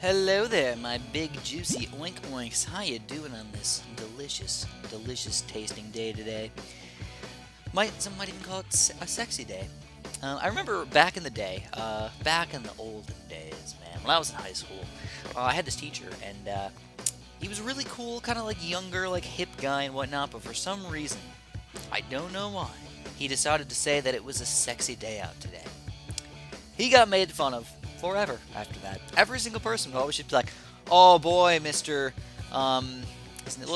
Hello there, my big juicy oink oinks. How you doing on this delicious, delicious tasting day today? Some might even call it a sexy day. I remember back in the day, back in the olden days, man, when I was in high school, I had this teacher, and he was really cool, kind of like younger, like hip guy and whatnot. But for some reason, I don't know why, he decided to say that it was a sexy day out today. He got made fun of forever after that. Every single person would always just be like, "Oh boy, Mister, we'll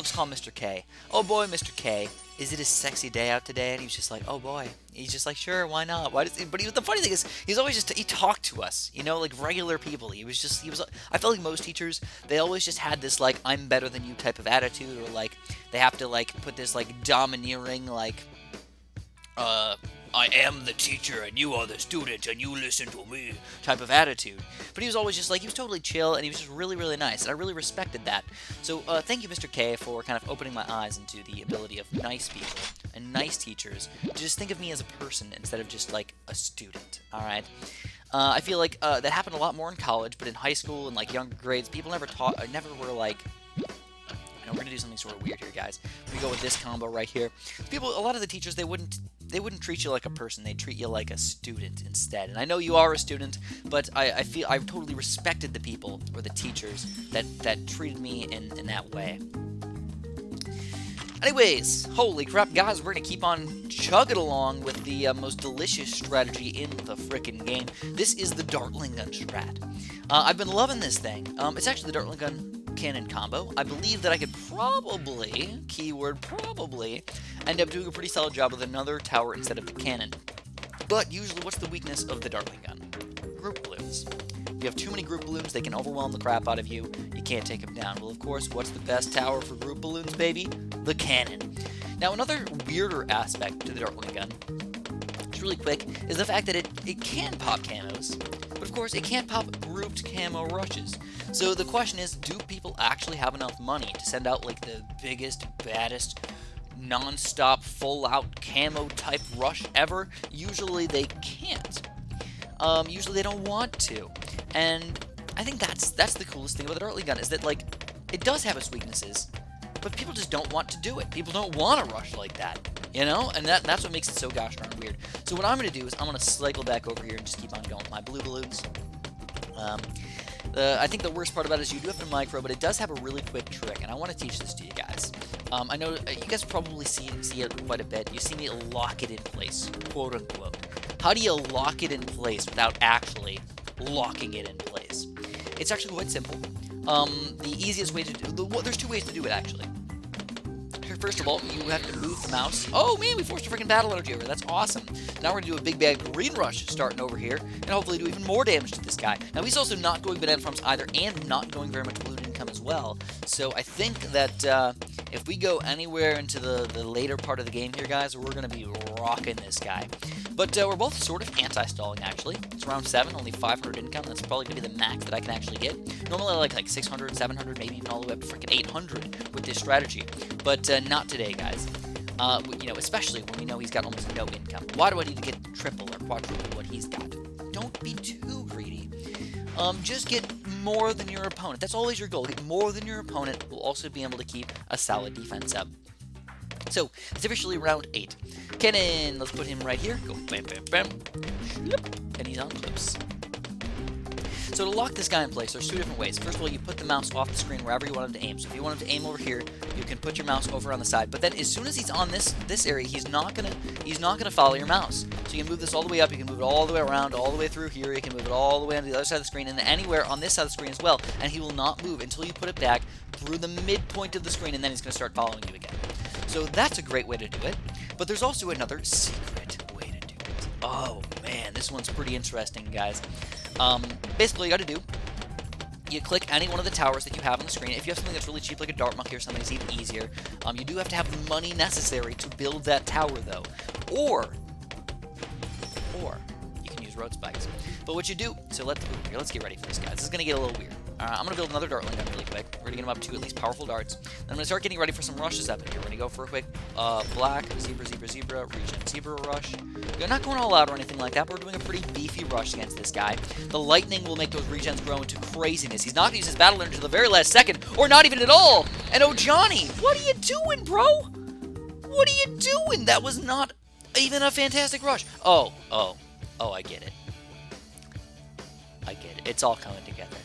just call him Mr. K. Oh boy, Mr. K, is it a sexy day out today?" And he was just like, "Oh boy." He's just like, "Sure, why not? Why does?" The funny thing is, he's always just he talked to us, like regular people. He was. I felt like most teachers, they always just had this like "I'm better than you" type of attitude, or like they have to like put this like domineering like uh, I am the teacher and you are the student and you listen to me type of attitude. But he was always just like, he was totally chill and he was just really, really nice. And I really respected that. So thank you, Mr. K, for kind of opening my eyes into the ability of nice people and nice teachers to just think of me as a person instead of just like a student. All right. I feel like that happened a lot more in college, but in high school and like younger grades, people never were like, we're gonna do something sort of weird here, guys. We go with this combo right here. A lot of the teachers, they wouldn't treat you like a person. They'd treat you like a student instead. And I know you are a student, but I feel I totally respected the people or the teachers that treated me in that way. Anyways, holy crap, guys, we're gonna keep on chugging along with the most delicious strategy in the frickin' game. This is the Dartling Gun strat. I've been loving this thing. It's actually the Dartling Gun cannon combo. I believe that I could probably, keyword probably, end up doing a pretty solid job with another tower instead of the cannon. But usually, what's the weakness of the Dartling Gun? Group balloons. If you have too many group balloons, they can overwhelm the crap out of you. You can't take them down. Well, of course, what's the best tower for group balloons, baby? The cannon. Now, another weirder aspect to the Dartling Gun, just really quick, is the fact that it can pop camos, but of course, it can't pop grouped camo rushes. So the question is, do people actually have enough money to send out like the biggest, baddest, non-stop, full-out camo type rush ever? Usually they can't. Usually they don't want to. And I think that's the coolest thing about the Dartling Gun, is that like it does have its weaknesses, but people just don't want to do it. People don't want to rush like that, and that's what makes it so gosh darn weird. So what I'm going to do is I'm going to cycle back over here and just keep on going with my blue balloons. I think the worst part about it is you do have to micro, but it does have a really quick trick, and I want to teach this to you guys. I know you guys probably see it quite a bit. You see me lock it in place, quote unquote. How do you lock it in place without actually locking it in place? It's actually quite simple. The easiest way to do there's two ways to do it actually. First of all, you have to move the mouse. Oh man, we forced a freaking battle energy over. That's awesome. Now we're gonna do a big bad green rush starting over here, and hopefully do even more damage to this guy. Now he's also not going banana farms either, and not going very much balloon income as well. So I think that if we go anywhere into the later part of the game here, guys, we're gonna be rocking this guy. But we're both sort of anti-stalling, actually. It's round 7, only 500 income. That's probably going to be the max that I can actually get. Normally I like 600, 700, maybe even all the way up to freaking 800 with this strategy. But not today, guys. Especially when we know he's got almost no income. Why do I need to get triple or quadruple what he's got? Don't be too greedy. Just get more than your opponent. That's always your goal. Get more than your opponent. Will also be able to keep a solid defense up. So, it's officially round 8. Cannon, let's put him right here. Go bam, bam, bam. And he's on close. So to lock this guy in place, there's two different ways. First of all, you put the mouse off the screen wherever you want him to aim. So if you want him to aim over here, you can put your mouse over on the side. But then as soon as he's on this area, he's not gonna follow your mouse. So you can move this all the way up, you can move it all the way around, all the way through here, you can move it all the way on the other side of the screen, and then anywhere on this side of the screen as well. And he will not move until you put it back through the midpoint of the screen, and then he's gonna start following you again. So that's a great way to do it. But there's also another secret way to do it. Oh man, this one's pretty interesting, guys. Basically, all you gotta do, you click any one of the towers that you have on the screen. If you have something that's really cheap, like a dart monkey or something, it's even easier. You do have to have the money necessary to build that tower, though. Or you can use road spikes. But what you do, so let's get ready for this, guys. This is gonna get a little weird. I'm going to build another Dartling gun really quick. We're going to get him up to at least powerful darts. Then I'm going to start getting ready for some rushes up in here. We're going to go for a quick black, zebra, zebra, zebra, regen, zebra rush. We're not going all out or anything like that, but we're doing a pretty beefy rush against this guy. The lightning will make those regens grow into craziness. He's not going to use his battle energy to the very last second, or not even at all. And oh, Johnny, what are you doing, bro? What are you doing? That was not even a fantastic rush. Oh, I get it. I get it. It's all coming together.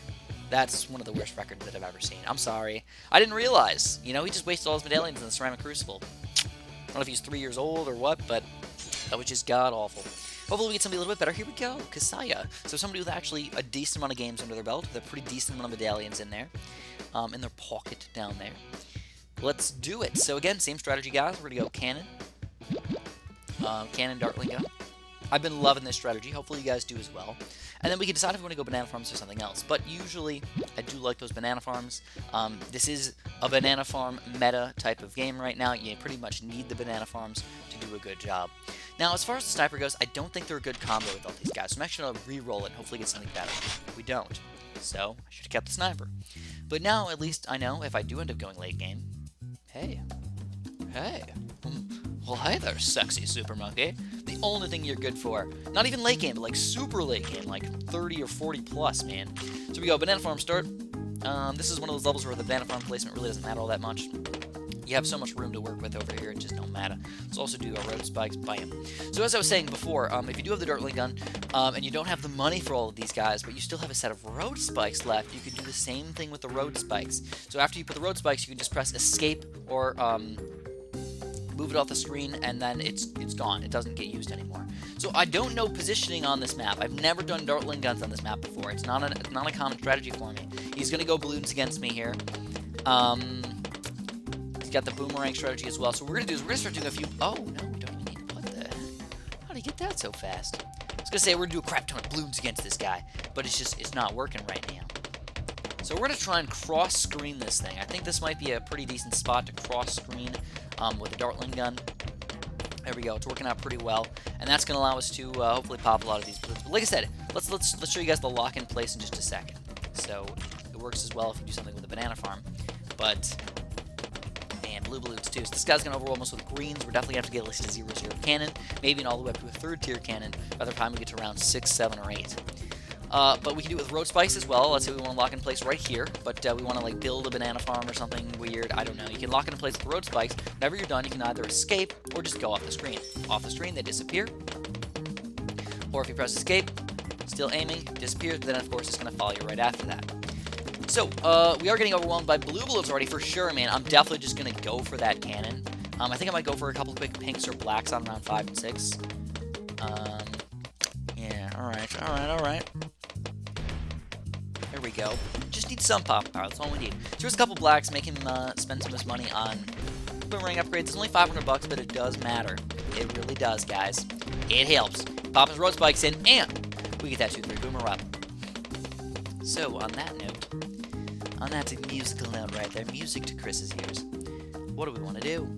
That's one of the worst records that I've ever seen. I'm sorry. I didn't realize. You know, he just wasted all his medallions in the ceramic crucible. I don't know if he's 3 years old or what, but that was just god-awful. Hopefully we get somebody a little bit better. Here we go, Kasaya. So somebody with actually a decent amount of games under their belt, with a pretty decent amount of medallions in there, in their pocket down there. Let's do it. So again, same strategy, guys. We're going to go cannon. Cannon, Dartling gun. I've been loving this strategy. Hopefully you guys do as well. And then we can decide if we want to go banana farms or something else. But usually, I do like those banana farms. This is a banana farm meta type of game right now. You pretty much need the banana farms to do a good job. Now, as far as the sniper goes, I don't think they're a good combo with all these guys. So I'm actually going to re-roll it and hopefully get something better. We don't. So, I should have kept the sniper. But now, at least, I know if I do end up going late game. Hey. Well, hey there, sexy super monkey. The only thing you're good for. Not even late game, but like super late game, like 30 or 40 plus, man. So we go, banana farm start. This is one of those levels where the banana farm placement really doesn't matter all that much. You have so much room to work with over here, it just don't matter. Let's also do our road spikes, bam. So as I was saying before, if you do have the Dartling gun, and you don't have the money for all of these guys, but you still have a set of road spikes left, you can do the same thing with the road spikes. So after you put the road spikes, you can just press escape or move it off the screen, and then it's gone. It doesn't get used anymore. So I don't know positioning on this map. I've never done Dartling guns on this map before. It's not a common strategy for me. He's gonna go Bloons against me here. He's got the boomerang strategy as well. So what we're gonna do is we're gonna start doing a few. Oh no, we don't even need to put the. How do you get that so fast? I was gonna say we're gonna do a crap ton of Bloons against this guy, but it's not working right now. So we're gonna try and cross screen this thing. I think this might be a pretty decent spot to cross screen. With the Dartling gun. There we go. It's working out pretty well, and that's going to allow us to hopefully pop a lot of these balloons. But like I said, let's show you guys the lock in place in just a second. So it works as well if you do something with a banana farm, but man, blue balloons too. So this guy's going to overwhelm us with greens. We're definitely going to have to get at least a 0-0 cannon, maybe all the way up to a 3rd tier cannon by the time we get to round 6, 7, or 8. But we can do it with road spikes as well. Let's say we want to lock in place right here, but we want to like build a banana farm or something weird. I don't know. You can lock it in place with road spikes. Whenever you're done, you can either escape or just go off the screen. Off the screen, they disappear. Or if you press escape, still aiming, disappears, then of course it's going to follow you right after that. So, we are getting overwhelmed by blue balloons already for sure, man. I'm definitely just going to go for that cannon. I think I might go for a couple quick pinks or blacks on round 5 and 6. Yeah, alright. There we go. Just need some pop power. That's all we need. So here's a couple blacks. Make him spend some of his money on boomerang upgrades. It's only $500, but it does matter. It really does, guys. It helps. Pop his road spikes in, and we get that 2-3 boomer up. So on that note, on that musical note right there, music to Chris's ears. What do we want to do?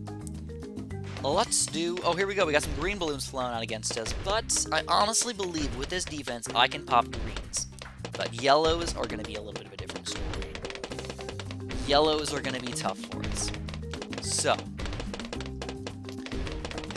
Let's do... Oh, here we go. We got some green balloons flying out against us, but I honestly believe with this defense, I can pop greens. But yellows are going to be a little bit of a different story. Yellows are going to be tough for us. So, I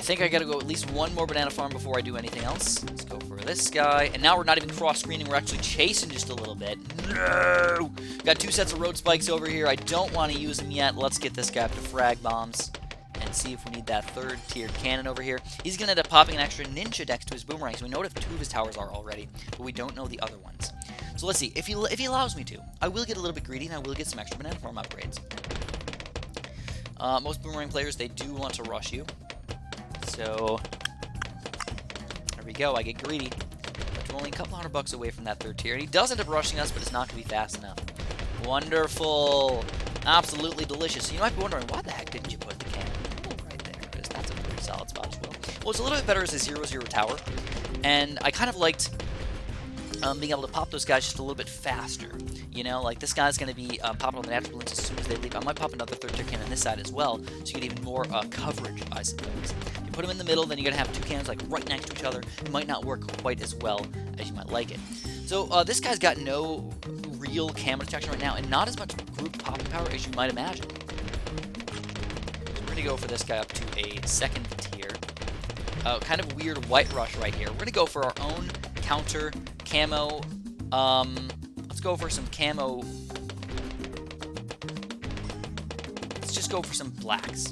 think I got to go at least one more banana farm before I do anything else. Let's go for this guy. And now we're not even cross-screening. We're actually chasing just a little bit. No! Got 2 sets of road spikes over here. I don't want to use them yet. Let's get this guy up to frag bombs and see if we need that 3rd tier cannon over here. He's going to end up popping an extra ninja next to his boomerang. So we know what 2 of his towers are already, but we don't know the other ones. So let's see, if he allows me to, I will get a little bit greedy and I will get some extra banana farm upgrades. Most boomerang players, they do want to rush you. So, there we go, I get greedy. But we're only a couple $100 away from that 3rd tier. And he does end up rushing us, but it's not going to be fast enough. Wonderful. Absolutely delicious. So you might be wondering, why the heck didn't you put the cannon right there? Because that's a pretty solid spot as well. Well, it's a little bit better as a 0-0 tower. And I kind of liked... being able to pop those guys just a little bit faster. You know, like this guy's going to be popping on the natural balloons as soon as they leave. I might pop another 3rd tier cannon on this side as well, so you get even more coverage, I suppose. If you put them in the middle, then you're going to have 2 cannons like right next to each other. It might not work quite as well as you might like it. So this guy's got no real camera detection right now, and not as much group popping power as you might imagine. So we're going to go for this guy up to a second tier. Kind of a weird white rush right here. We're going to go for our own counter camo. Let's go for some camo. Let's just go for some blacks.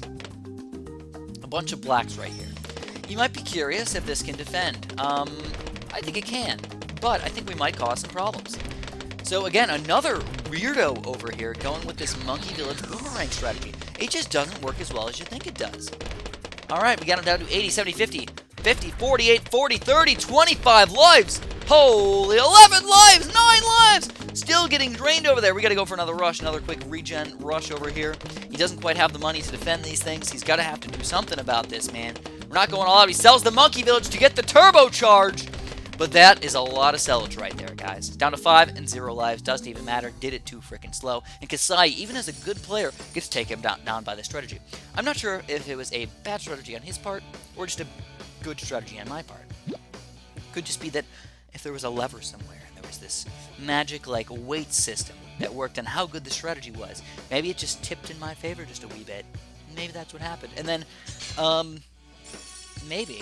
A bunch of blacks right here. You might be curious if this can defend. I think it can, but I think we might cause some problems. So again, another weirdo over here going with this Monkey Village boomerang strategy. It just doesn't work as well as you think it does. Alright, we got him down to 80, 70, 50, 50, 48, 40, 30, 25 lives! Holy, 11 lives! 9 lives! Still getting drained over there. We gotta go for another rush, another quick regen rush over here. He doesn't quite have the money to defend these things. He's gotta have to do something about this, man. We're not going all out. He sells the Monkey Village to get the turbocharge. But that is a lot of sellage right there, guys. Down to 5 and 0 lives. Doesn't even matter. Did it too freaking slow. And Kasai, even as a good player, gets taken down by this strategy. I'm not sure if it was a bad strategy on his part or just a good strategy on my part. Could just be that if there was a lever somewhere and there was this magic like weight system that worked on how good the strategy was, maybe it just tipped in my favor just a wee bit. Maybe that's what happened. And then, maybe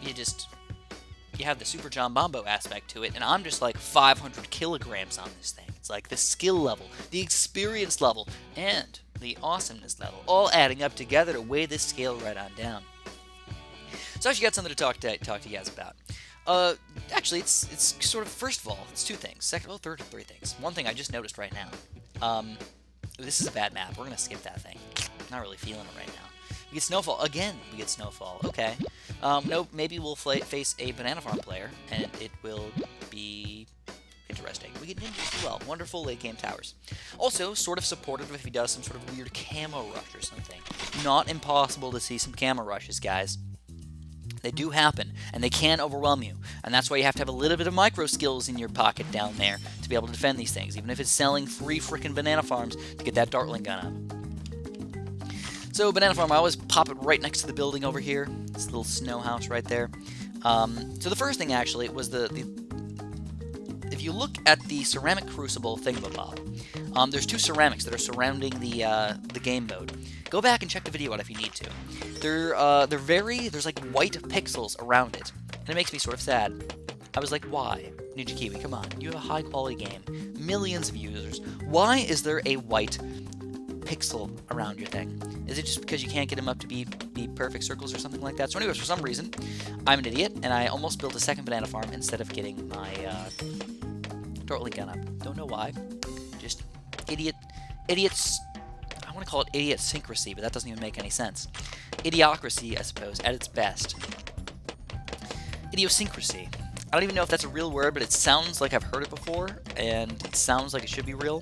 you have the Super John Bombo aspect to it, and I'm just like 500 kilograms on this thing. It's like the skill level, the experience level, and the awesomeness level, all adding up together to weigh this scale right on down. So I actually got something to talk to you guys about. Actually, it's sort of, first of all, it's two things. Second, well, third, three things. One thing I just noticed right now. This is a bad map. We're going to skip that thing. Not really feeling it right now. We get Snowfall. Again, we get Snowfall. Okay. No, maybe we'll face a Banana Farm player, and it will be interesting. We get Ninjas as well. Wonderful late game towers. Also, sort of supportive if he does some sort of weird camo rush or something. Not impossible to see some camo rushes, guys. They do happen, and they can overwhelm you. And that's why you have to have a little bit of micro skills in your pocket down there to be able to defend these things, even if it's selling 3 freaking Banana Farms to get that Dartling gun up. So, Banana Farm, I always pop it right next to the building over here. This little snow house right there. So the first thing, actually, was if you look at the ceramic crucible thingamabob, there's 2 ceramics that are surrounding the game mode. Go back and check the video out if you need to. There's like white pixels around it, and it makes me sort of sad. I was like, why? Ninja Kiwi, come on. You have a high-quality game. Millions of users. Why is there a white pixel around your thing? Is it just because you can't get them up to be perfect circles or something like that? So anyways, for some reason, I'm an idiot, and I almost built a second Banana Farm instead of getting my Dartling gun up. Don't know why. Just idiots. I want to call it idiosyncrasy, but that doesn't even make any sense. Idiocracy, I suppose, at its best. Idiosyncrasy. I don't even know if that's a real word, but it sounds like I've heard it before, and it sounds like it should be real.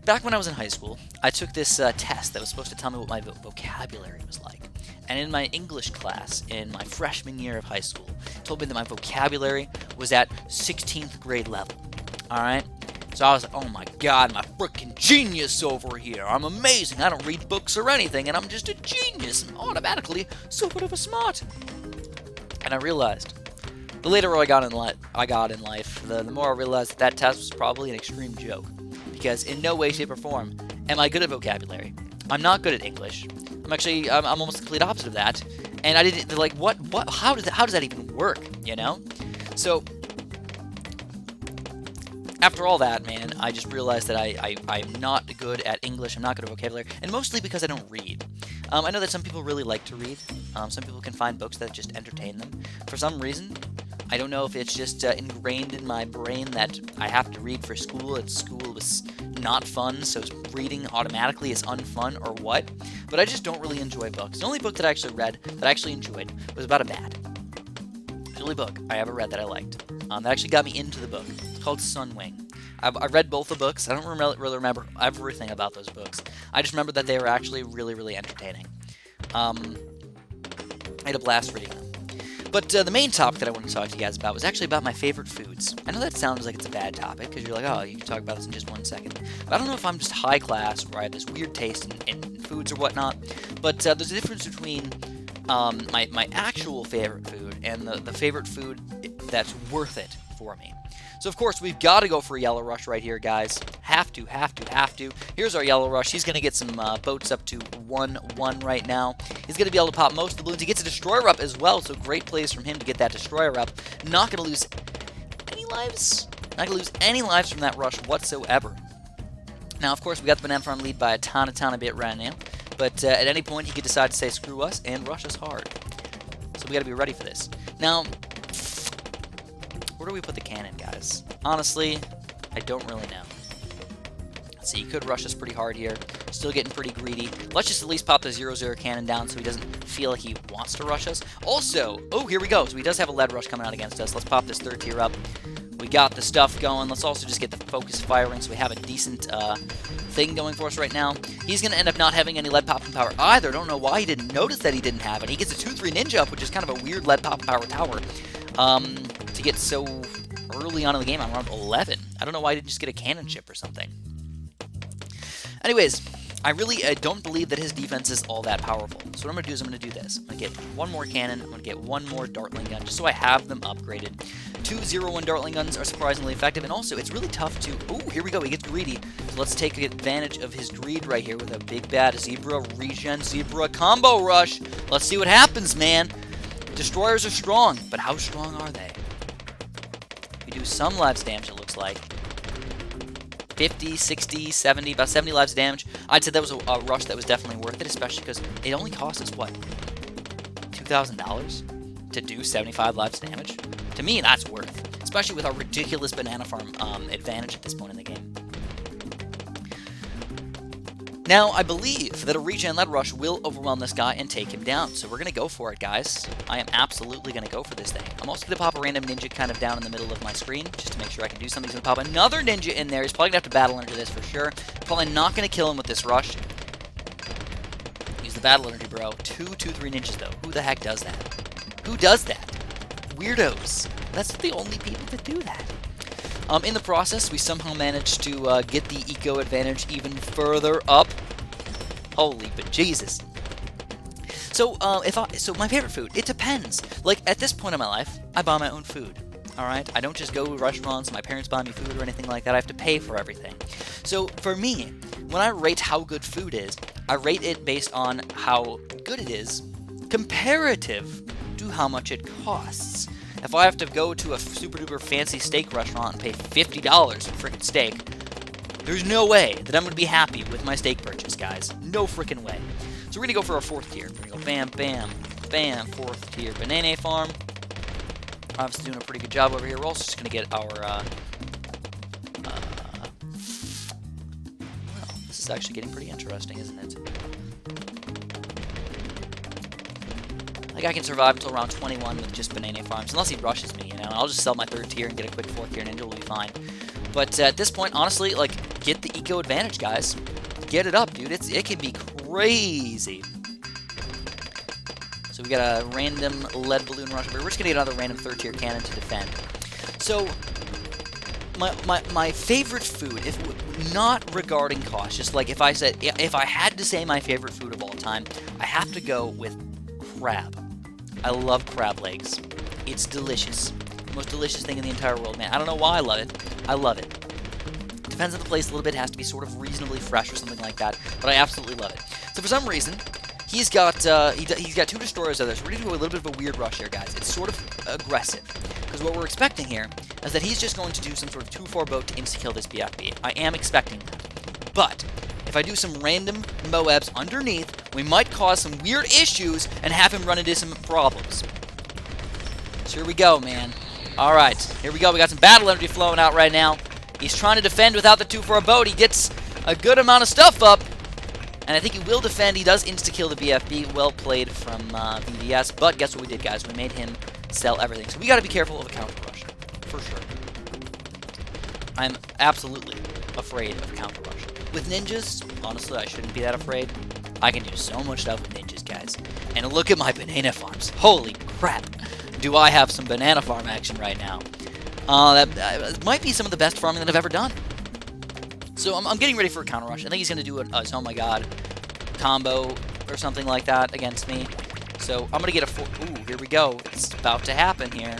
Back when I was in high school, I took this test that was supposed to tell me what my vocabulary was like. And in my English class, in my freshman year of high school, it told me that my vocabulary was at 16th grade level. Alright? So I was like, oh my god, I'm a freaking genius over here. I'm amazing. I don't read books or anything, and I'm just a genius. I'm automatically sort of a smart. And I realized, the later I got in life, the more I realized that test was probably an extreme joke. Because in no way, shape, or form am I good at vocabulary. I'm not good at English. I'm almost the complete opposite of that. And I didn't, like, what, how does that even work, you know? So, after all that, man, I just realized that I'm not good at English, I'm not good at vocabulary, and mostly because I don't read. I know that some people really like to read. Some people can find books that just entertain them. For some reason, I don't know if it's just ingrained in my brain that I have to read for school, and school was not fun, so reading automatically is unfun, or what. But I just don't really enjoy books. The only book that I actually read that I actually enjoyed was about a bat. The only book I ever read that I liked. That actually got me into the book. It's called Sunwing. I read both the books. I don't really remember everything about those books. I just remember that they were actually really, really entertaining. I had a blast reading them. But the main topic that I want to talk to you guys about was actually about my favorite foods. I know that sounds like it's a bad topic, because you're like, oh, you can talk about this in just 1 second. But I don't know if I'm just high class, or I have this weird taste in foods or whatnot. But there's a difference between my actual favorite food and the favorite food that's worth it for me. So, of course, we've got to go for a yellow rush right here, guys. Have to. Here's our yellow rush. He's going to get some boats up to 1-1 right now. He's going to be able to pop most of the balloons. He gets a destroyer up as well, so great plays from him to get that destroyer up. Not going to lose any lives. Not going to lose any lives from that rush whatsoever. Now, of course, we got the banana farm lead by a ton of bit right now. But at any point, he could decide to say screw us and rush us hard. So we got to be ready for this. Now, where do we put the cannon, guys? Honestly, I don't really know. Let's see, he could rush us pretty hard here. Still getting pretty greedy. Let's just at least pop the 0-0 cannon down so he doesn't feel like he wants to rush us. Also, oh, here we go. So he does have a lead rush coming out against us. Let's pop this third tier up. We got the stuff going. Let's also just get the focus firing so we have a decent thing going for us right now. He's going to end up not having any lead popping power either. Don't know why he didn't notice that he didn't have it. He gets a 2-3 ninja up, which is kind of a weird lead popping power tower to get so early on in the game on round 11. I don't know why he didn't just get a cannon ship or something. Anyways, I really don't believe that his defense is all that powerful. So what I'm going to do is I'm going to do this. I'm going to get one more cannon. I'm going to get one more Dartling gun just so I have them upgraded. 2 0-1 Dartling guns are surprisingly effective, and also it's really tough to... Oh, here we go. He gets greedy. So let's take advantage of his greed right here with a big bad Zebra regen Zebra combo rush. Let's see what happens, man. Destroyers are strong, but how strong are they? We do some lives damage, it looks like. 50, 60, 70, about 70 lives damage. I'd say that was a rush that was definitely worth it, especially because it only cost us, what, $2,000 to do 75 lives damage? To me, that's worth, especially with our ridiculous banana farm advantage at this point in the game. Now, I believe that a regen lead rush will overwhelm this guy and take him down, so we're going to go for it, guys. I am absolutely going to go for this thing. I'm also going to pop a random ninja kind of down in the middle of my screen, just to make sure I can do something. He's going to pop another ninja in there. He's probably going to have to battle under this for sure. Probably not going to kill him with this rush. Use the battle energy, bro. 2-3 ninjas, though. Who the heck does that? Who does that? Weirdos. That's the only people that do that. In the process, we somehow managed to get the eco advantage even further up. Holy but Jesus. So, so my favorite food, it depends. Like, at this point in my life, I buy my own food. Alright? I don't just go to restaurants, my parents buy me food or anything like that. I have to pay for everything. So, for me, when I rate how good food is, I rate it based on how good it is comparative to how much it costs. If I have to go to a super-duper fancy steak restaurant and pay $50 for freaking steak, there's no way that I'm going to be happy with my steak purchase, guys. No freaking way. So we're going to go for our 4th tier. We're going to go bam, bam, bam, 4th tier banana farm. Obviously doing a pretty good job over here. We're also just going to get our... well, this is actually getting pretty interesting, isn't it? Like, I can survive until round 21 with just banana farms, unless he rushes me, you know. I'll just sell my 3rd tier and get a quick 4th tier ninja, will be fine. But at this point, honestly, like, get the eco advantage, guys. Get it up, dude. It can be crazy. So we got a random lead balloon rush. We're just gonna get another random 3rd tier cannon to defend. So my favorite food, if not regarding cost, just like if I had to say my favorite food of all time, I have to go with crab. I love crab legs. It's delicious. The most delicious thing in the entire world, man. I don't know why I love it. I love it. Depends on the place a little bit. It has to be sort of reasonably fresh or something like that. But I absolutely love it. So for some reason, he's got 2 destroyers out there. So we're going to do a little bit of a weird rush here, guys. It's sort of aggressive. Because what we're expecting here is that he's just going to do some sort of 2-4 boat to insta-kill this BFB. I am expecting that. But if I do some random Moabs underneath, we might cause some weird issues and have him run into some problems. So here we go, man. Alright, here we go. We got some battle energy flowing out right now. He's trying to defend without the 2-4 boat. He gets a good amount of stuff up. And I think he will defend. He does insta-kill the BFB. Well played from VVS. But guess what we did, guys? We made him sell everything. So we got to be careful of a counter rush. For sure. I'm absolutely afraid of a counter rush. With ninjas, honestly, I shouldn't be that afraid. I can do so much stuff with ninjas, guys. And look at my banana farms. Holy crap. Do I have some banana farm action right now. That might be some of the best farming that I've ever done. So I'm getting ready for a counter rush. I think he's going to do a oh my god combo or something like that against me. So I'm going to get a ooh, here we go. It's about to happen here.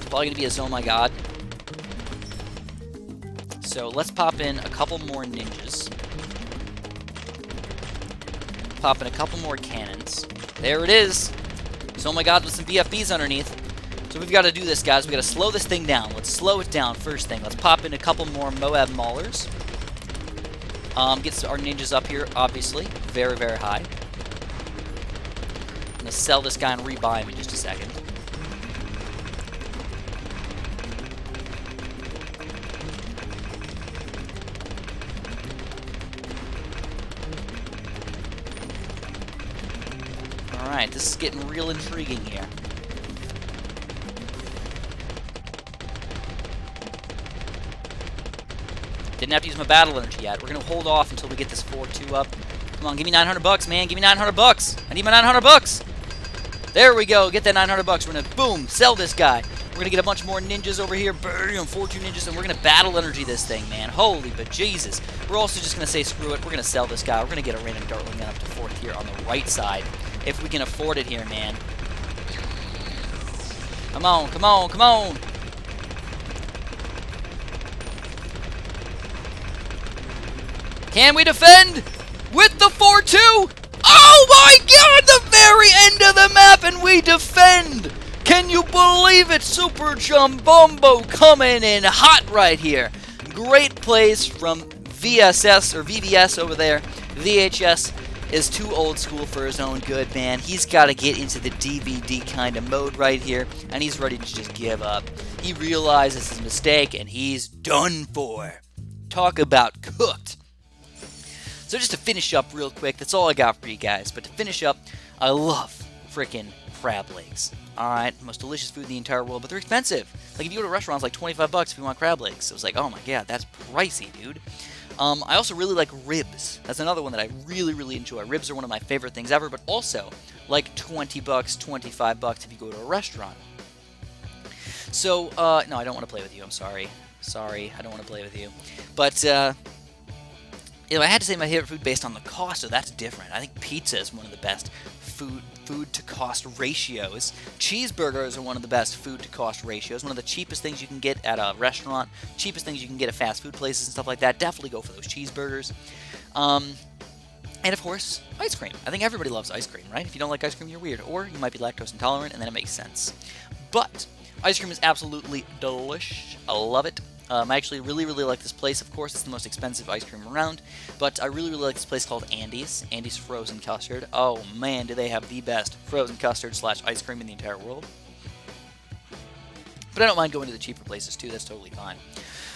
Probably going to be a oh my god. So let's pop in a couple more ninjas. Pop in a couple more cannons. There it is. So, oh my god, with some BFBs underneath. So we've got to do this, guys. We've got to slow this thing down. Let's slow it down first thing. Let's pop in a couple more Moab Maulers. Get our ninjas up here, obviously. Very, very high. I'm going to sell this guy and rebuy him in just a second. Alright, this is getting real intriguing here. Didn't have to use my battle energy yet. We're going to hold off until we get this 4-2 up. Come on, give me 900 bucks, man. Give me 900 bucks. I need my 900 bucks. There we go. Get that 900 bucks. We're going to, boom, sell this guy. We're going to get a bunch more ninjas over here. Bam, 4-2 ninjas, and we're going to battle energy this thing, man. Holy but Jesus. We're also just going to say screw it. We're going to sell this guy. We're going to get a random Dartling gun up to 4th here on the right side. If we can afford it here, man. Come on, come on, come on. Can we defend with the 4-2? Oh my god, the very end of the map, and we defend! Can you believe it? Super Jumbombo coming in hot right here. Great plays from VSS, or VVS over there. VHS is too old school for his own good, man. He's got to get into the DVD kind of mode right here, and he's ready to just give up. He realizes his mistake, and he's done for. Talk about cooked. So just to finish up real quick, that's all I got for you guys. But to finish up, I love freaking crab legs. Alright, most delicious food in the entire world, but they're expensive. Like if you go to a restaurant, it's like 25 bucks if you want crab legs. So it's like, oh my god, that's pricey, dude. I also really like ribs. That's another one that I really, really enjoy. Ribs are one of my favorite things ever, but also like 20 bucks, 25 bucks if you go to a restaurant. So, no, I don't want to play with you. I'm sorry. Sorry, I don't want to play with you. But, if I had to say my favorite food based on the cost, so that's different. I think pizza is one of the best food to cost ratios. Cheeseburgers are one of the best food to cost ratios. One of the cheapest things you can get at a restaurant, cheapest things you can get at fast food places and stuff like that. Definitely go for those cheeseburgers. And of course, ice cream. I think everybody loves ice cream, right? If you don't like ice cream, you're weird. Or you might be lactose intolerant, and then it makes sense. But ice cream is absolutely delish. I love it. I actually really, really like this place. Of course, it's the most expensive ice cream around, but I really, really like this place called Andy's. Andy's Frozen Custard. Oh man, do they have the best frozen custard / ice cream in the entire world. But I don't mind going to the cheaper places too. That's totally fine.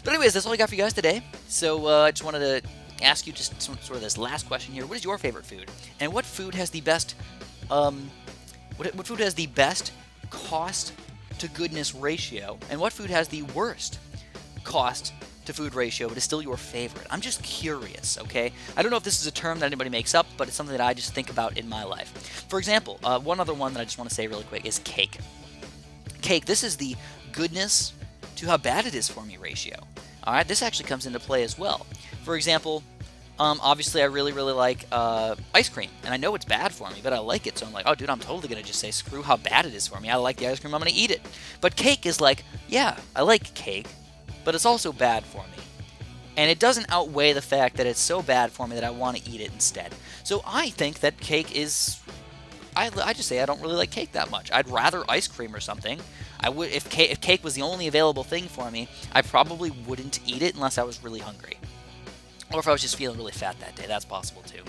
But anyways, that's all I got for you guys today. So I just wanted to ask you just sort of this last question here. What is your favorite food? And what food has the best, what food has the best cost to goodness ratio? And what food has the worst cost to food ratio, but is still your favorite? I'm just curious, okay? I don't know if this is a term that anybody makes up, but it's something that I just think about in my life. For example, one other one that I just want to say really quick is cake. Cake, this is the goodness to how bad it is for me ratio. Alright, this actually comes into play as well. For example, obviously I really, really like ice cream, and I know it's bad for me, but I like it, so I'm like, oh dude, I'm totally going to just say screw how bad it is for me. I like the ice cream, I'm going to eat it. But cake is like, yeah, I like cake, but it's also bad for me. And it doesn't outweigh the fact that it's so bad for me that I want to eat it instead. So I think that cake is... I just say I don't really like cake that much. I'd rather ice cream or something. I would if cake was the only available thing for me, I probably wouldn't eat it unless I was really hungry. Or if I was just feeling really fat that day. That's possible too.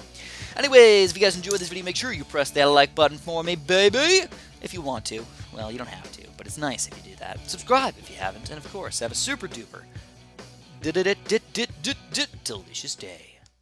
Anyways, if you guys enjoyed this video, make sure you press that like button for me, baby! If you want to. Well, you don't have to, but it's nice if you do that. Subscribe if you haven't, and of course, have a super duper delicious day.